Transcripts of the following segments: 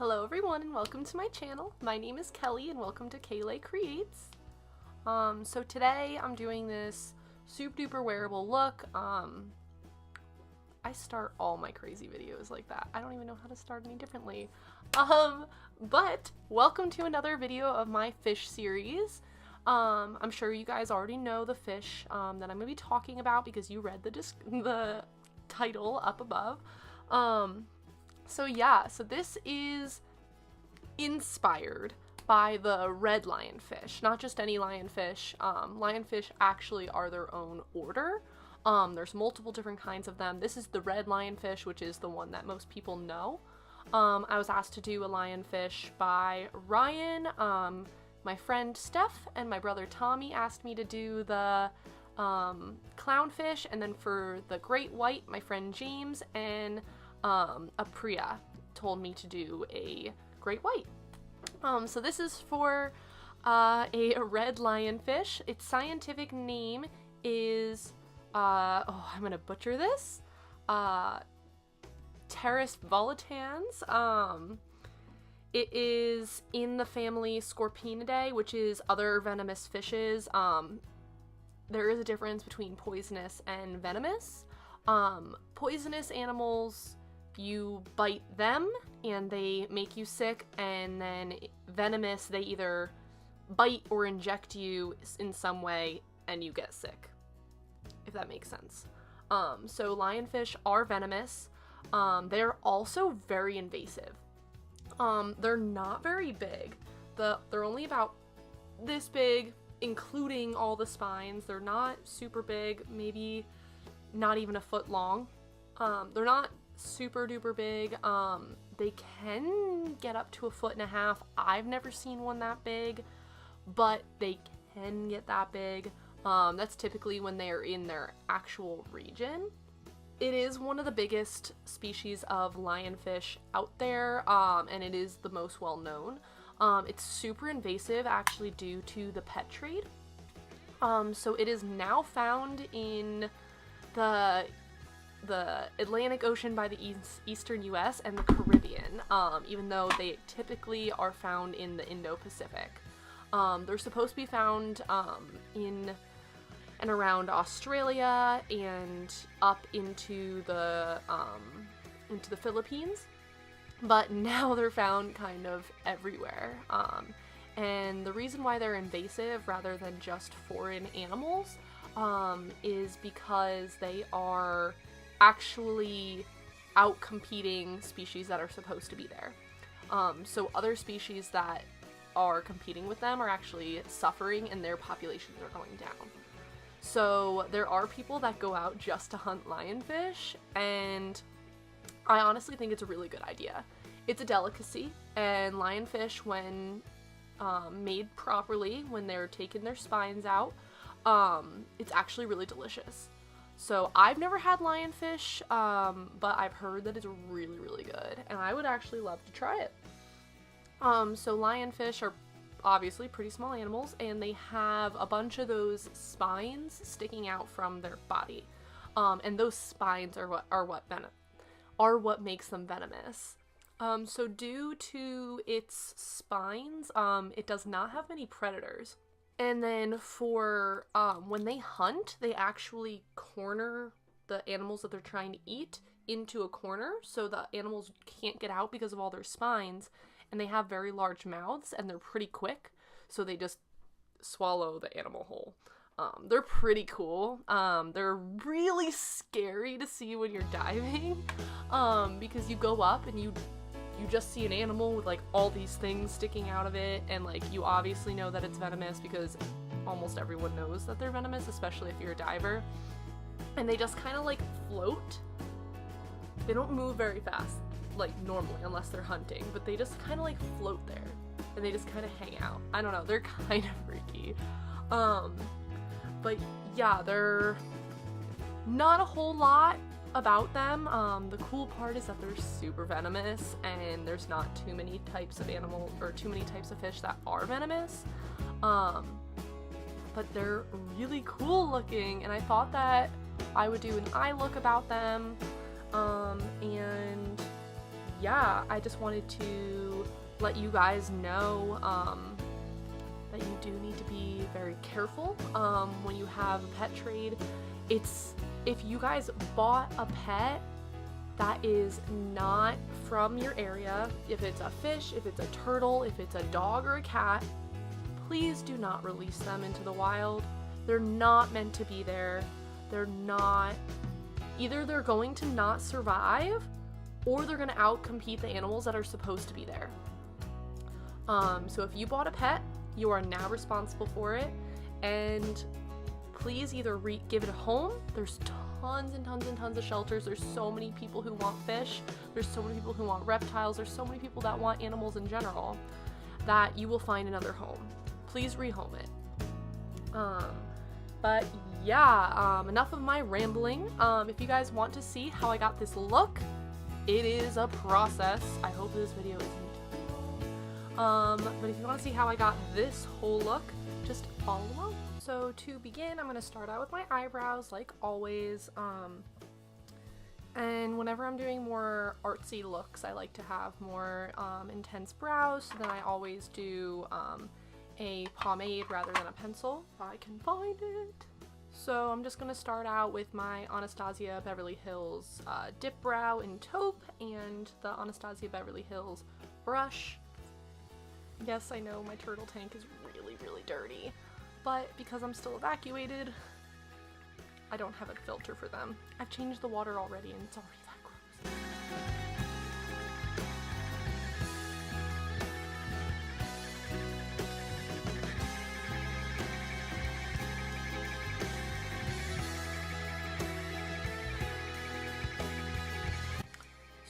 Hello everyone and welcome to my channel. My name is Kelly and welcome to KaylayCreates. So today I'm doing this super duper wearable look. I start all my crazy videos like that. I don't even know how to start any differently. But welcome to another video of my fish series. I'm sure you guys already know the fish that I'm going to be talking about because you read the title up above. So yeah, so this is inspired by the red lionfish, not just any lionfish. Lionfish actually are their own order. There's multiple different kinds of them. This is the red lionfish, which is the one that most people know. I was asked to do a lionfish by Ryan. My friend Steph and my brother Tommy asked me to do the clownfish, and then for the great white, my friend James and Apriya told me to do a great white. So this is for a red lionfish. Its scientific name is, I'm gonna butcher this, Pteris volitans. It is in the family Scorpionidae, which is other venomous fishes. There is a difference between poisonous and venomous. Poisonous animals, you bite them and they make you sick, and then venomous, they either bite or inject you in some way and you get sick, if that makes sense. So lionfish are venomous. They're also very invasive. They're not very big. They're only about this big, including all the spines. They're not super big, maybe not even a foot long. They're not super duper big. They can get up to 1.5 feet. I've never seen one that big, but they can get that big. That's typically when they are in their actual region. It is one of the biggest species of lionfish out there, and it is the most well known. It's super invasive actually due to the pet trade. So it is now found in the Atlantic Ocean by the eastern US and the Caribbean, even though they typically are found in the Indo-Pacific. They're supposed to be found in and around Australia and up into the Philippines, but now they're found kind of everywhere. And the reason why they're invasive rather than just foreign animals is because they are actually out-competing species that are supposed to be there. So other species that are competing with them are actually suffering and their populations are going down. So there are people that go out just to hunt lionfish, and I honestly think it's a really good idea. It's a delicacy, and lionfish, when made properly, when they're taking their spines out, it's actually really delicious. So I've never had lionfish, but I've heard that it's really, really good, and I would actually love to try it. So lionfish are obviously pretty small animals, and they have a bunch of those spines sticking out from their body, and those spines are what makes them venomous. So due to its spines, it does not have many predators. And then for when they hunt, they actually corner the animals that they're trying to eat into a corner so the animals can't get out because of all their spines. And they have very large mouths and they're pretty quick, so they just swallow the animal whole. They're pretty cool. They're really scary to see when you're diving, because you go up and you just see an animal with like all these things sticking out of it, and like you obviously know that it's venomous because almost everyone knows that they're venomous, especially if you're a diver. And they just kind of like float. They don't move very fast like normally unless they're hunting, but they just kind of like float there and they just kind of hang out. I don't know, they're kind of freaky. But yeah, they're not a whole lot about them. The cool part is that they're super venomous, and there's not too many types of animal or too many types of fish that are venomous. But they're really cool looking, and I thought that I would do an eye look about them. And yeah, I just wanted to let you guys know that you do need to be very careful when you have a pet trade. If you guys bought a pet that is not from your area, if it's a fish, if it's a turtle, if it's a dog or a cat, please do not release them into the wild. They're not meant to be there. Either they're going to not survive, or they're gonna outcompete the animals that are supposed to be there. So if you bought a pet, you are now responsible for it, and please either give it a home. There's tons and tons and tons of shelters. There's so many people who want fish. There's so many people who want reptiles. There's so many people that want animals in general that you will find another home. Please rehome it. But yeah, enough of my rambling. If you guys want to see how I got this look, it is a process. I hope this video isn't. But if you want to see how I got this whole look, just follow along. So to begin, I'm going to start out with my eyebrows like always. And whenever I'm doing more artsy looks, I like to have more intense brows. So then I always do a pomade rather than a pencil, if I can find it. So I'm just going to start out with my Anastasia Beverly Hills Dipbrow in Taupe and the Anastasia Beverly Hills brush. Yes, I know my turtle tank is really, really dirty, but because I'm still evacuated, I don't have a filter for them. I've changed the water already and it's already that gross.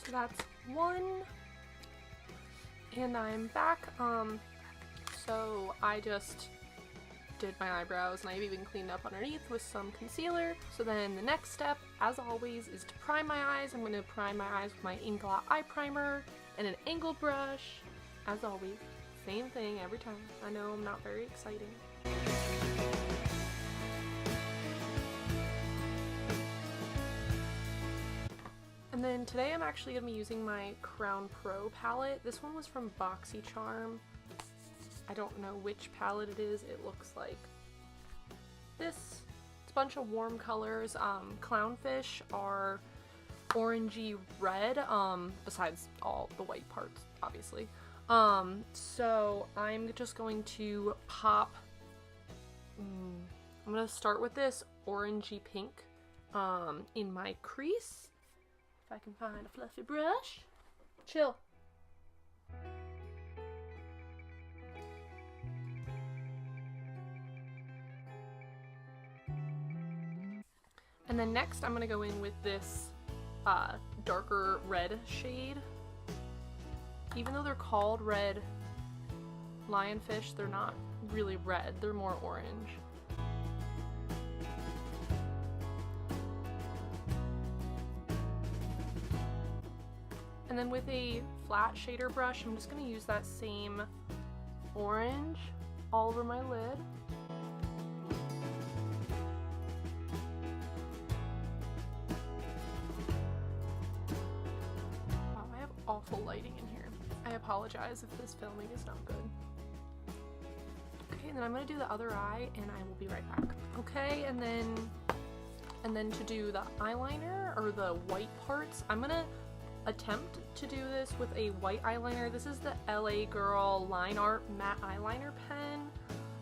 So that's one. And I'm back. So I just did my eyebrows and I've even cleaned up underneath with some concealer. So then the next step, as always, is to prime my eyes. I'm going to prime my eyes with my Inglot Eye Primer and an angled brush. As always, same thing every time. I know I'm not very exciting. And then today I'm actually going to be using my Crown Pro palette. This one was from Boxycharm. I don't know which palette it is. It looks like this. It's a bunch of warm colors. Clownfish are orangey red, besides all the white parts, obviously. So I'm just going to pop, I'm going to start with this orangey pink in my crease. If I can find a fluffy brush. Chill. And then next I'm going to go in with this darker red shade. Even though they're called red lionfish, they're not really red, they're more orange. And then with a flat shader brush, I'm just going to use that same orange all over my lid. Wow, I have awful lighting in here. I apologize if this filming is not good. Okay, and then I'm going to do the other eye and I will be right back. Okay, and then to do the eyeliner or the white parts, I'm going to attempt to do this with a white eyeliner. This is the LA Girl Line Art Matte Eyeliner pen,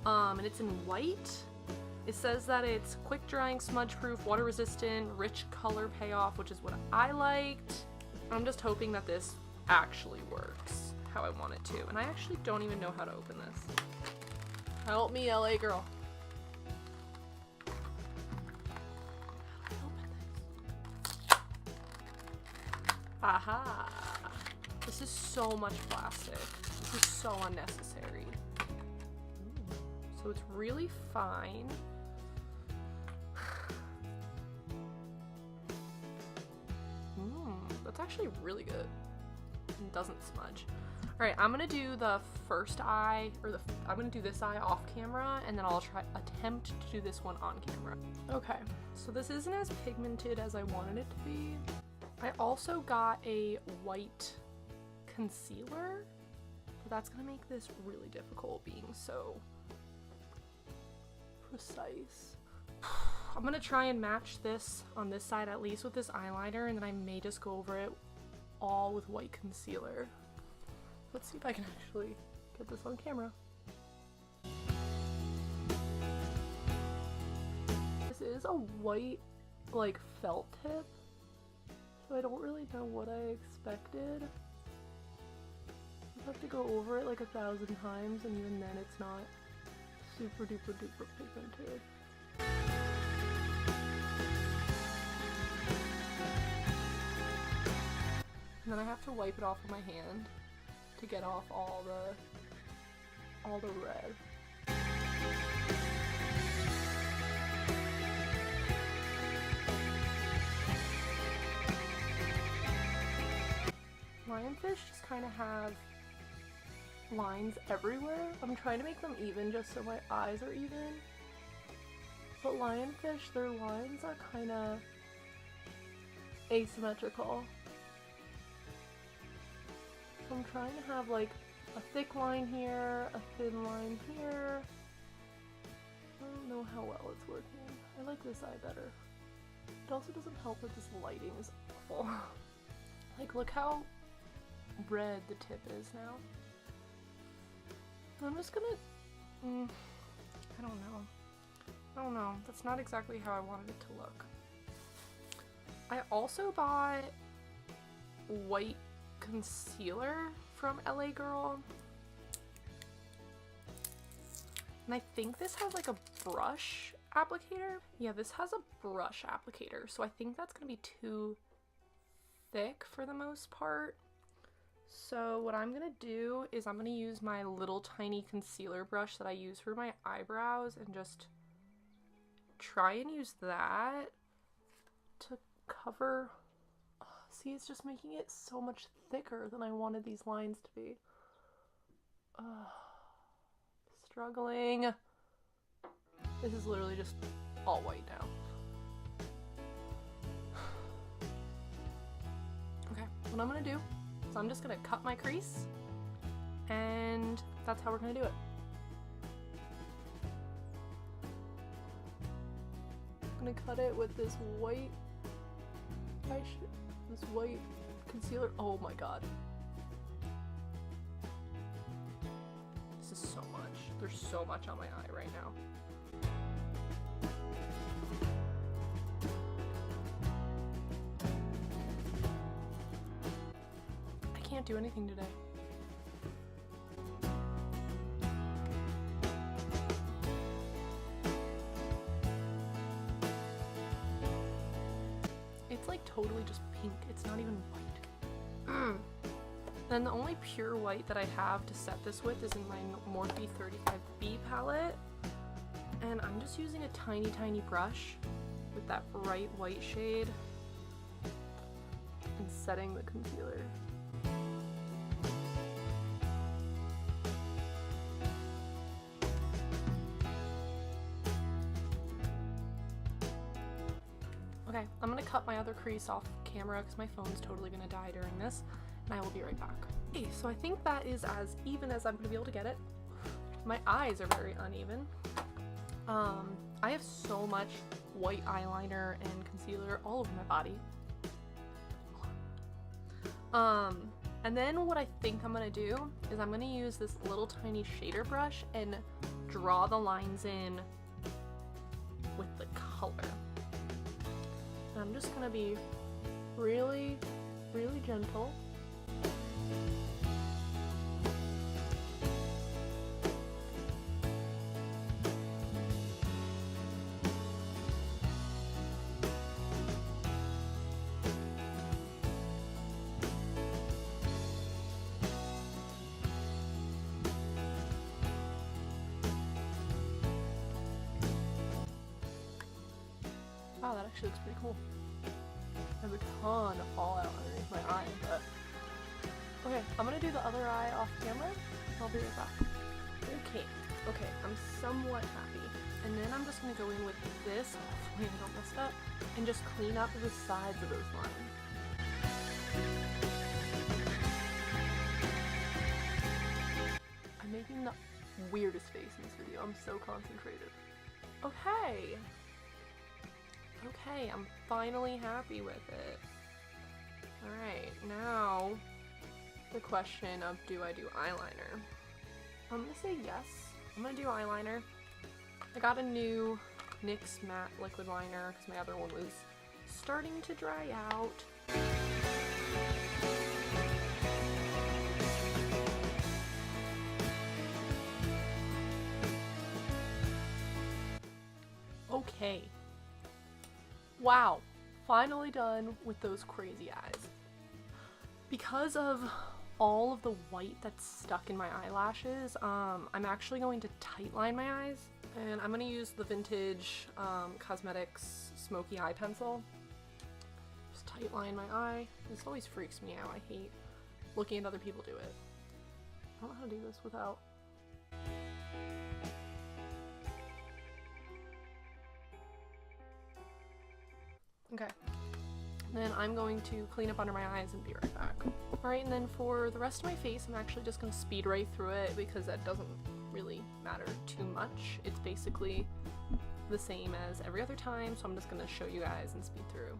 and it's in white. It says that it's quick drying, smudge proof, water resistant, rich color payoff, which is what I liked. I'm just hoping that this actually works how I want it to, and I actually don't even know how to open this. Help me, LA Girl. Aha! This is so much plastic. This is so unnecessary. Ooh. So it's really fine. That's actually really good. It doesn't smudge. Alright, I'm gonna do the first eye, or I'm gonna do this eye off camera, and then I'll attempt to do this one on camera. Okay, so this isn't as pigmented as I wanted it to be. I also got a white concealer, but that's gonna make this really difficult being so precise. I'm gonna try and match this on this side at least with this eyeliner, and then I may just go over it all with white concealer. Let's see if I can actually get this on camera. This is a white, like, felt tip, so I don't really know what I expected. I have to go over it like 1,000 times, and even then it's not super duper duper pigmented. And then I have to wipe it off with my hand to get off all the red. Lionfish just kind of have lines everywhere. I'm trying to make them even just so my eyes are even. But Lionfish, their lines are kind of asymmetrical. So I'm trying to have like a thick line here, a thin line here. I don't know how well it's working. I like this eye better. It also doesn't help that this lighting is awful. Like, look how red the tip is now. I'm just gonna, I don't know. That's not exactly how I wanted it to look. I also bought white concealer from LA Girl. And I think this has like a brush applicator. Yeah, this has a brush applicator. So I think that's gonna be too thick for the most part. So what I'm gonna do is I'm gonna use my little tiny concealer brush that I use for my eyebrows and just try and use that to cover. See, it's just making it so much thicker than I wanted these lines to be. Struggling. This is literally just all white now. Okay, what I'm gonna do is I'm just gonna cut my crease, and that's how we're gonna do it. I'm gonna cut it with this white this white concealer. Oh my god. This is so much. There's so much on my eye right now. I can't do anything today. It's like totally just pink. It's not even white. Then the only pure white that I have to set this with is in my Morphe 35B palette. And I'm just using a tiny, tiny brush with that bright white shade and setting the concealer. Okay, I'm gonna cut my other crease off camera because my phone's totally gonna die during this, and I will be right back. Okay, so I think that is as even as I'm gonna be able to get it. My eyes are very uneven. I have so much white eyeliner and concealer all over my body. And then what I think I'm gonna do is I'm gonna use this little tiny shader brush and draw the lines in with the color. And I'm just gonna be really, really gentle. Wow, that actually looks pretty cool. I have a ton of fallout underneath my eye, but okay, I'm gonna do the other eye off camera. I'll be right back. Okay, I'm somewhat happy. And then I'm just gonna go in with this, hopefully I don't mess it up, and just clean up the sides of those lines. weirdest face in this video. I'm so concentrated. Okay. Okay, I'm finally happy with it. Alright, now the question of do I do eyeliner? I'm gonna say yes. I'm gonna do eyeliner. I got a new NYX matte liquid liner because my other one was starting to dry out. Okay. Wow. Finally done with those crazy eyes. Because of all of the white that's stuck in my eyelashes, I'm actually going to tightline my eyes. And I'm going to use the vintage Cosmetics Smokey eye pencil. Just tightline my eye. This always freaks me out. I hate looking at other people do it. I don't know how to do this without... Okay. Then I'm going to clean up under my eyes and be right back. Alright, and then for the rest of my face, I'm actually just going to speed right through it because that doesn't really matter too much. It's basically the same as every other time, so I'm just going to show you guys and speed through.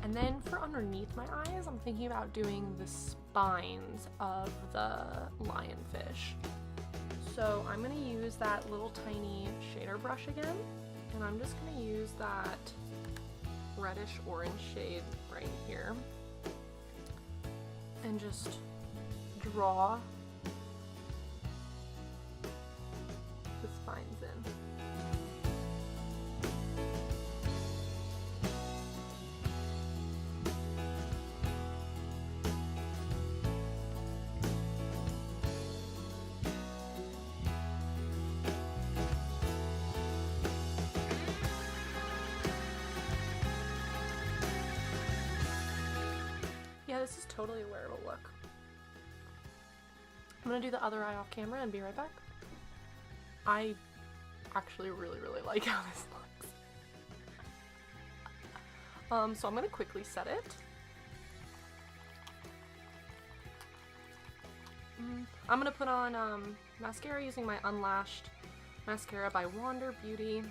And then for underneath my eyes, I'm thinking about doing the spines of the lionfish. So I'm going to use that little tiny shader brush again, and I'm just going to use that reddish orange shade right here and just draw the spines in. Yeah, this is totally a wearable look. I'm gonna do the other eye off camera and be right back. I actually really like how this looks. So I'm gonna quickly set it. I'm gonna put on mascara using my Unlashed mascara by Wander Beauty.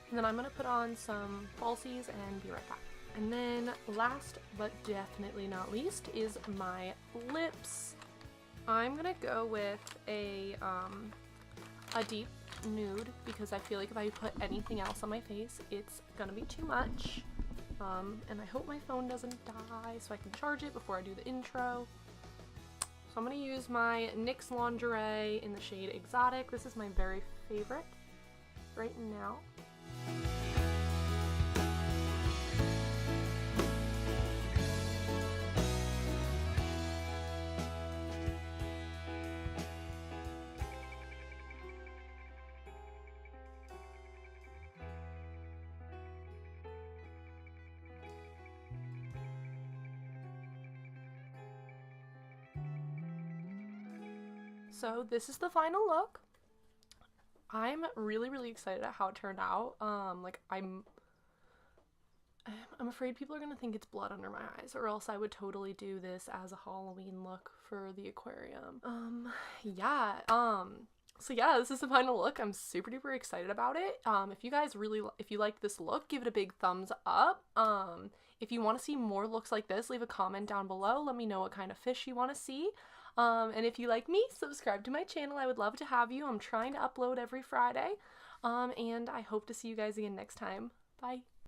And then I'm going to put on some falsies and be right back. And then last but definitely not least is my lips. I'm going to go with a deep nude because I feel like if I put anything else on my face, it's going to be too much. And I hope my phone doesn't die so I can charge it before I do the intro. So I'm going to use my NYX Lingerie in the shade Exotic. This is my very favorite right now. So this is the final look. I'm really, really excited at how it turned out. Like I'm afraid people are gonna think it's blood under my eyes, or else I would totally do this as a Halloween look for the aquarium. Yeah. So yeah, this is the final look. I'm super duper excited about it. If you guys if you like this look, give it a big thumbs up. If you want to see more looks like this, leave a comment down below. Let me know what kind of fish you want to see. And if you like me, subscribe to my channel. I would love to have you. I'm trying to upload every Friday. And I hope to see you guys again next time. Bye.